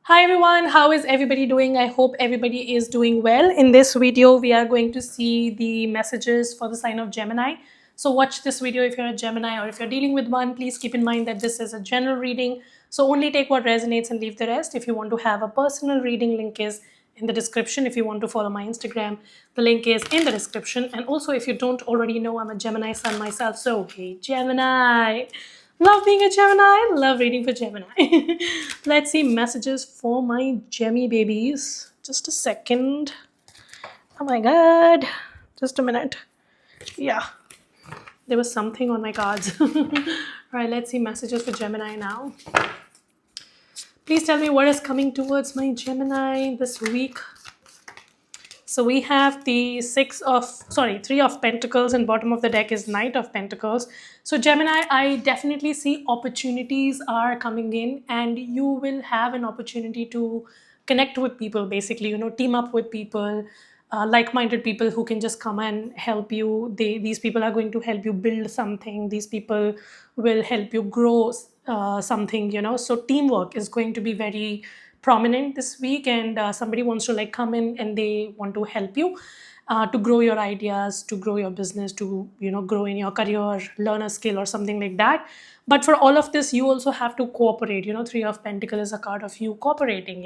Hi everyone, how is everybody doing? I hope everybody is doing well. In this video, we are going to see the messages for the sign of Gemini. So watch this video if you're a Gemini or if you're dealing with one. Please keep in mind that this is a general reading. So only take what resonates and leave the rest. If you want to have a personal reading, link is in the description. If you want to follow my Instagram, the link is in the description. And also if you don't already know, I'm a Gemini sun myself. So hey, Gemini. Love being a Gemini. Love reading for Gemini. Let's see messages for my Gemmy babies. Just a second. Oh my god. Just a minute. Yeah, there was something on my cards. All right, let's see messages for Gemini now. Please tell me what is coming towards my Gemini this week. So we have the three of Pentacles, and bottom of the deck is Knight of Pentacles. So Gemini, I definitely see opportunities are coming in, and you will have an opportunity to connect with people, basically, team up with people, like-minded people who can just come and help you. These people are going to help you build something. These people will help you grow something, So teamwork is going to be very prominent this week, and somebody wants to come in and they want to help you to grow your ideas, to grow your business, to grow in your career, learn a skill or something like that. But for all of this, you also have to cooperate. Three of Pentacles is a card of you cooperating.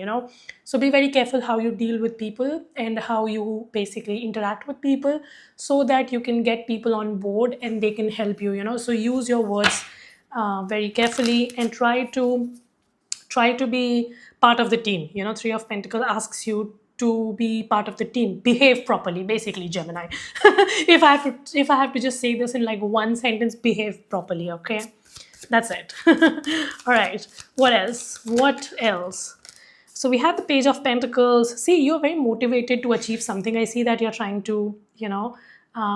So be very careful how you deal with people and how you basically interact with people, so that you can get people on board and they can help you. So use your words very carefully and try to be part of the team. Three of Pentacles asks you to be part of the team, behave properly, basically, Gemini. If I have to just say this in like one sentence, behave properly. Okay, that's it. All right, what else? So we have the Page of Pentacles. See, you're very motivated to achieve something. I see that you're trying to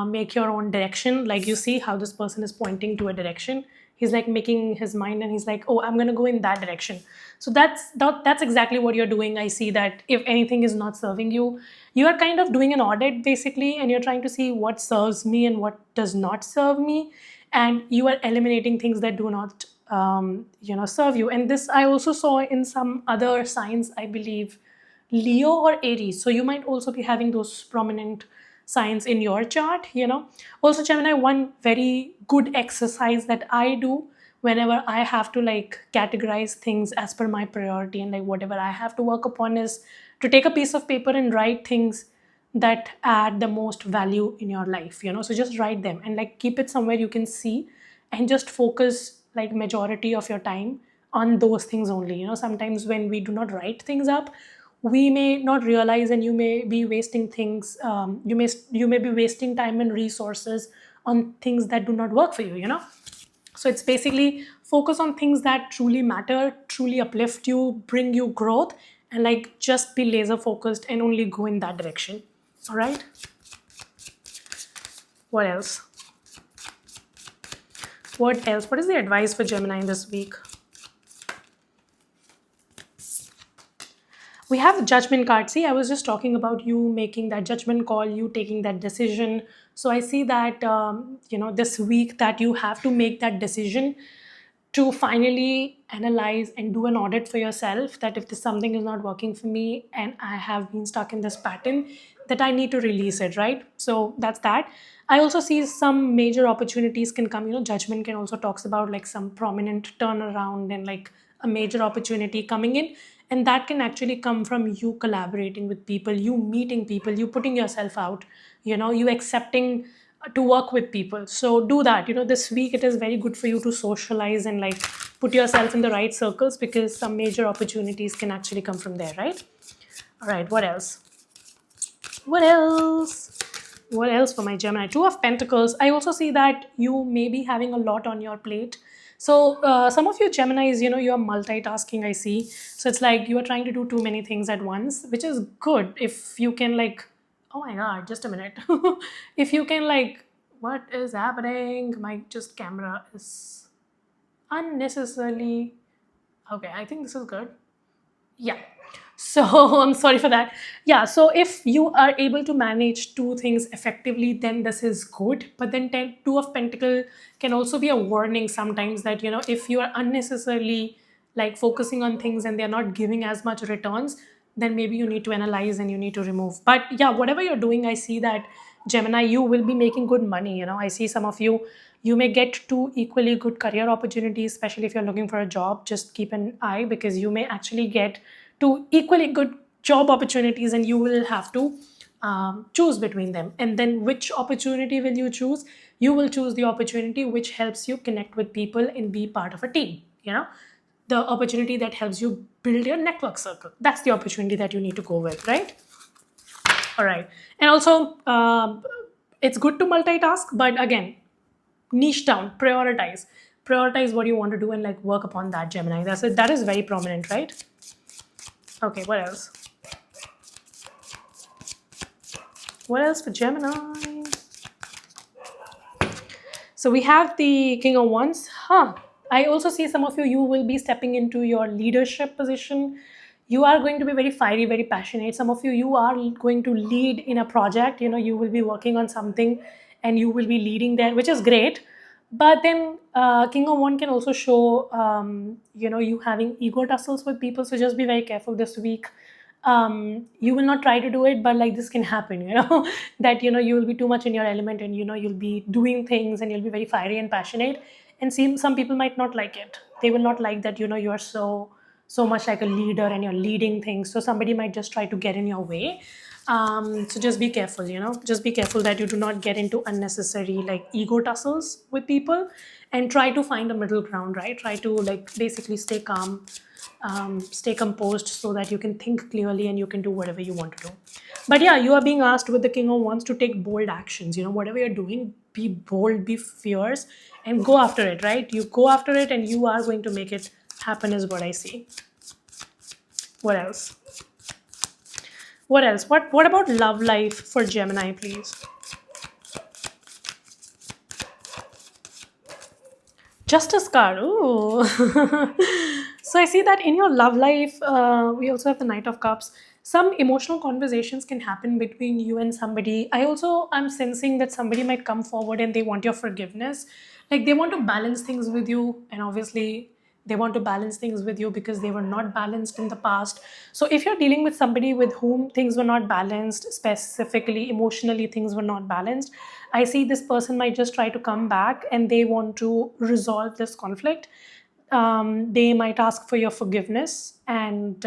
make your own direction. Like, you see how this person is pointing to a direction. He's like making his mind, and he's like, oh, I'm going to go in that direction. So that's exactly what you're doing. I see that if anything is not serving you, you are kind of doing an audit, basically, and you're trying to see what serves me and what does not serve me, and you are eliminating things that do not serve you. And this I also saw in some other signs, I believe Leo or Aries. So you might also be having those prominent signs in your chart. Also, Gemini, one very good exercise that I do whenever I have to categorize things as per my priority, and whatever I have to work upon, is to take a piece of paper and write things that add the most value in your life. So just write them and keep it somewhere you can see, and just focus majority of your time on those things only. Sometimes when we do not write things up, we may not realize, and you may be wasting things. You may be wasting time and resources on things that do not work for you. So it's basically focus on things that truly matter, truly uplift you, bring you growth, and just be laser focused and only go in that direction. All right, what else? What is the advice for Gemini this week? We have the Judgment card. See, I was just talking about you making that judgment call, you taking that decision. So I see that this week that you have to make that decision to finally analyze and do an audit for yourself, that if this something is not working for me and I have been stuck in this pattern, that I need to release it, right? So that's that. I also see some major opportunities can come. Judgment can also talks about some prominent turnaround and a major opportunity coming in, and that can actually come from you collaborating with people, you meeting people, you putting yourself out, you accepting to work with people. So do that. This week it is very good for you to socialize and put yourself in the right circles, because some major opportunities can actually come from there, right? All right, what else? What else for my Gemini? Two of Pentacles. I also see that you may be having a lot on your plate. So some of you Geminis, you are multitasking, I see. So it's like you are trying to do too many things at once, which is good if you can oh my god, just a minute. If you can what is happening? My just camera is unnecessarily, okay, I think this is good. Yeah, so I'm sorry for that. Yeah, so if you are able to manage two things effectively, then this is good. But then two of Pentacle can also be a warning sometimes, that if you are unnecessarily like focusing on things and they're not giving as much returns, then maybe you need to analyze and you need to remove. But yeah, whatever you're doing, I see that Gemini, you will be making good money. I see some of you, you may get two equally good career opportunities, especially if you're looking for a job. Just keep an eye, because you may actually get two equally good job opportunities and you will have to choose between them. And then which opportunity will you choose? You will choose the opportunity which helps you connect with people and be part of a team. The opportunity that helps you build your network circle. That's the opportunity that you need to go with, right? All right. And also, it's good to multitask, but again, niche down, prioritize what you want to do and like work upon that, Gemini. That's it. That is very prominent, right? Okay, what else? What else for Gemini? So we have the King of Wands. I also see some of you, you will be stepping into your leadership position. You are going to be very fiery, very passionate. Some of you, you are going to lead in a project. You will be working on something and you will be leading there, which is great. But then King of Wands can also show, you having ego tussles with people. So just be very careful this week. You will not try to do it, but like this can happen, that you will be too much in your element, and you'll be doing things and you'll be very fiery and passionate, and some people might not like it. They will not like that you are so much like a leader and you're leading things, so somebody might just try to get in your way. So just be careful, just be careful that you do not get into unnecessary like ego tussles with people, and try to find a middle ground, right? Try to like basically stay calm, stay composed, so that you can think clearly and you can do whatever you want to do. But yeah, you are being asked with the King of Wands to take bold actions. Whatever you're doing, be bold, be fierce, and go after it, right? You go after it and you are going to make it happen, is what I see. What else? What else? What about love life for Gemini, please? Justice card. Ooh. So I see that in your love life, we also have the Knight of Cups. Some emotional conversations can happen between you and somebody. I'm sensing that somebody might come forward and they want your forgiveness. Like they want to balance things with you, and obviously they want to balance things with you because they were not balanced in the past. So if you're dealing with somebody with whom things were not balanced, specifically emotionally things were not balanced, I see this person might just try to come back and they want to resolve this conflict. They might ask for your forgiveness, and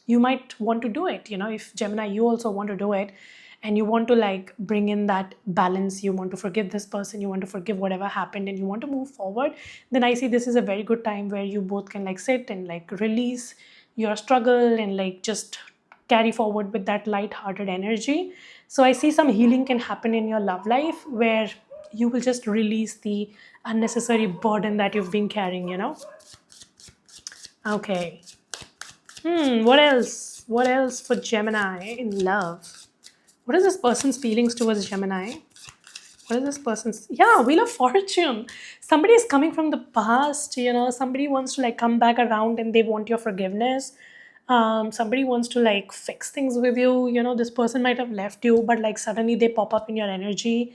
you might want to do it. If Gemini, you also want to do it, and you want to like bring in that balance, you want to forgive this person, you want to forgive whatever happened, and you want to move forward, then I see this is a very good time where you both can like sit and like release your struggle and like just carry forward with that light-hearted energy. So I see some healing can happen in your love life where you will just release the unnecessary burden that you've been carrying. Okay. What else? What else for Gemini in love? What is this person's feelings towards Gemini? What is this person's... Yeah, Wheel of Fortune. Somebody is coming from the past, somebody wants to like come back around and they want your forgiveness. Somebody wants to like fix things with you. This person might have left you, but like suddenly they pop up in your energy,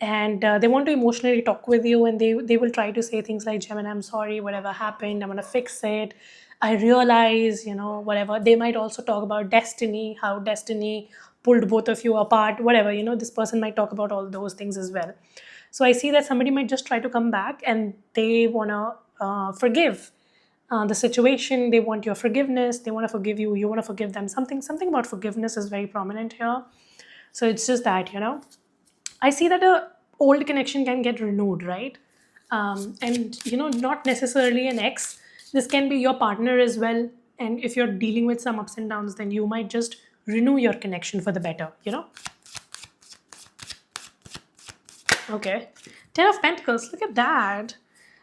and they want to emotionally talk with you, and they will try to say things like, Gemini, I'm sorry, whatever happened, I'm going to fix it. I realize, whatever. They might also talk about destiny, how destiny pulled both of you apart, whatever. This person might talk about all those things as well. So I see that somebody might just try to come back and they want to forgive the situation. They want your forgiveness. They want to forgive you. You want to forgive them. Something about forgiveness is very prominent here. So it's just that, I see that a old connection can get renewed, right? And not necessarily an ex. This can be your partner as well. And if you're dealing with some ups and downs, then you might just renew your connection for the better. Okay. 10 of Pentacles. Look at that.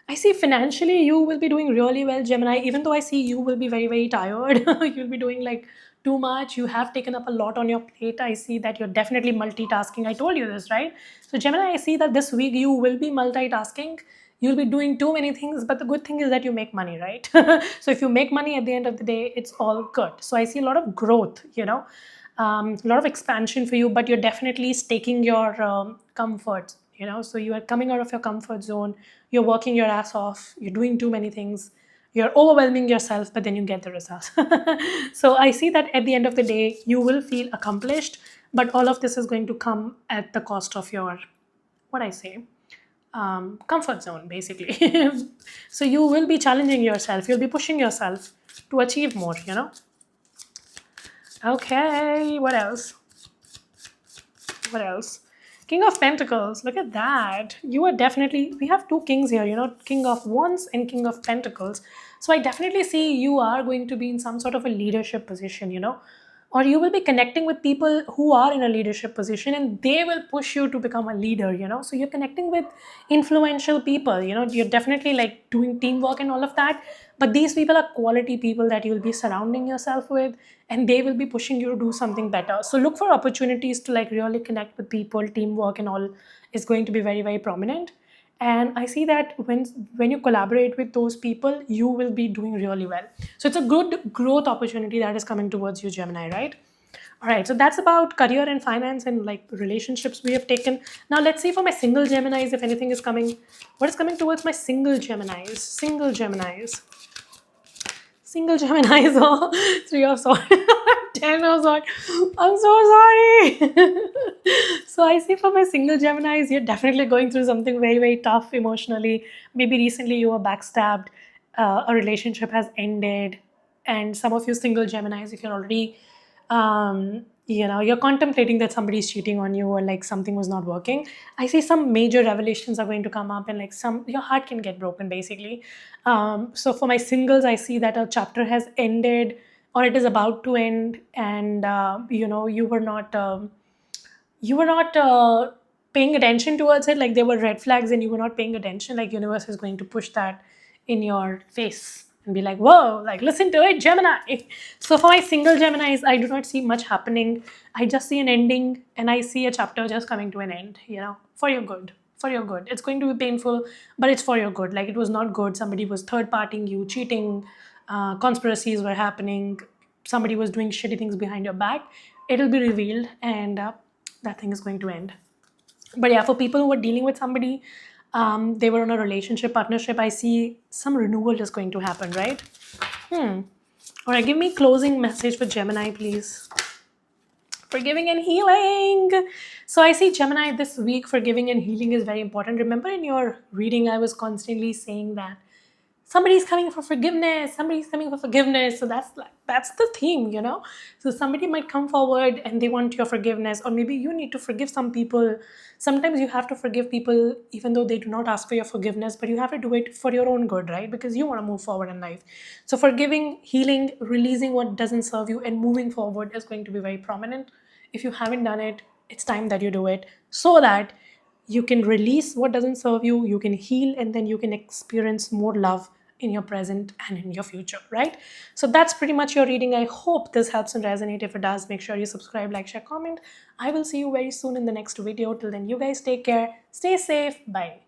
I see financially you will be doing really well, Gemini, even though I see you will be very, very tired. You'll be doing like too much. You have taken up a lot on your plate. I see that you're definitely multitasking. I told you this, right? So Gemini, I see that this week you will be multitasking. You'll be doing too many things, but the good thing is that you make money, right? So if you make money at the end of the day, it's all good. So I see a lot of growth, a lot of expansion for you, but you're definitely staking your comfort, so you are coming out of your comfort zone. You're working your ass off. You're doing too many things. You're overwhelming yourself, but then you get the results. So I see that at the end of the day, you will feel accomplished, but all of this is going to come at the cost of your, what I say, comfort zone, basically. So you will be challenging yourself, you'll be pushing yourself to achieve more, you know. Okay, what else? What else? King of Pentacles, look at that. You are definitely, we have two kings here, you know, King of Wands and King of Pentacles. So I definitely see you are going to be in some sort of a leadership position, you know, or you will be connecting with people who are in a leadership position and they will push you to become a leader, you know. So you're connecting with influential people, you know, you're definitely like doing teamwork and all of that. But these people are quality people that you will be surrounding yourself with, and they will be pushing you to do something better. So look for opportunities to like really connect with people. Teamwork and all is going to be very, very prominent. And I see that when you collaborate with those people, you will be doing really well. So it's a good growth opportunity that is coming towards you, Gemini, right? All right, so that's about career and finance and like relationships we have taken. Now let's see for my single Geminis if anything is coming. What is coming towards my single Geminis? Single Geminis. Single Geminis. Oh, Three of Swords. 10 of Swords. I'm so sorry. So I see for my single Geminis, you're definitely going through something very, very tough emotionally. Maybe recently you were backstabbed, a relationship has ended, and some of you single Geminis, if you're already you know, you're contemplating that somebody's cheating on you or like something was not working, I see some major revelations are going to come up, and like your heart can get broken, basically. So for my singles, I see that a chapter has ended or it is about to end, and you know, you were not paying attention towards it. Like there were red flags and you were not paying attention. Like universe is going to push that in your face and be like, whoa, like listen to it, Gemini. So for my single Geminis, I do not see much happening. I just see an ending, and I see a chapter just coming to an end, you know, for your good. For your good. It's going to be painful, but it's for your good. Like it was not good. Somebody was third partying you, cheating, conspiracies were happening, somebody was doing shitty things behind your back. It'll be revealed, and that thing is going to end. But yeah, for people who are dealing with somebody, they were in a relationship, partnership, I see some renewal is going to happen, right? All right, give me closing message for Gemini, please. Forgiving and healing. So I see Gemini this week, forgiving and healing is very important. Remember in your reading, I was constantly saying that somebody's coming for forgiveness, somebody's coming for forgiveness. So that's the theme, you know. So somebody might come forward and they want your forgiveness, or maybe you need to forgive some people. Sometimes you have to forgive people even though they do not ask for your forgiveness, but you have to do it for your own good, right? Because you want to move forward in life. So forgiving, healing, releasing what doesn't serve you, and moving forward is going to be very prominent. If you haven't done it, it's time that you do it, so that you can release what doesn't serve you, you can heal, and then you can experience more love in your present and in your future, right? So that's pretty much your reading. I hope this helps and resonate. If it does, make sure you subscribe, like, share, comment. I will see you very soon in the next video. Till then, you guys take care, stay safe, bye.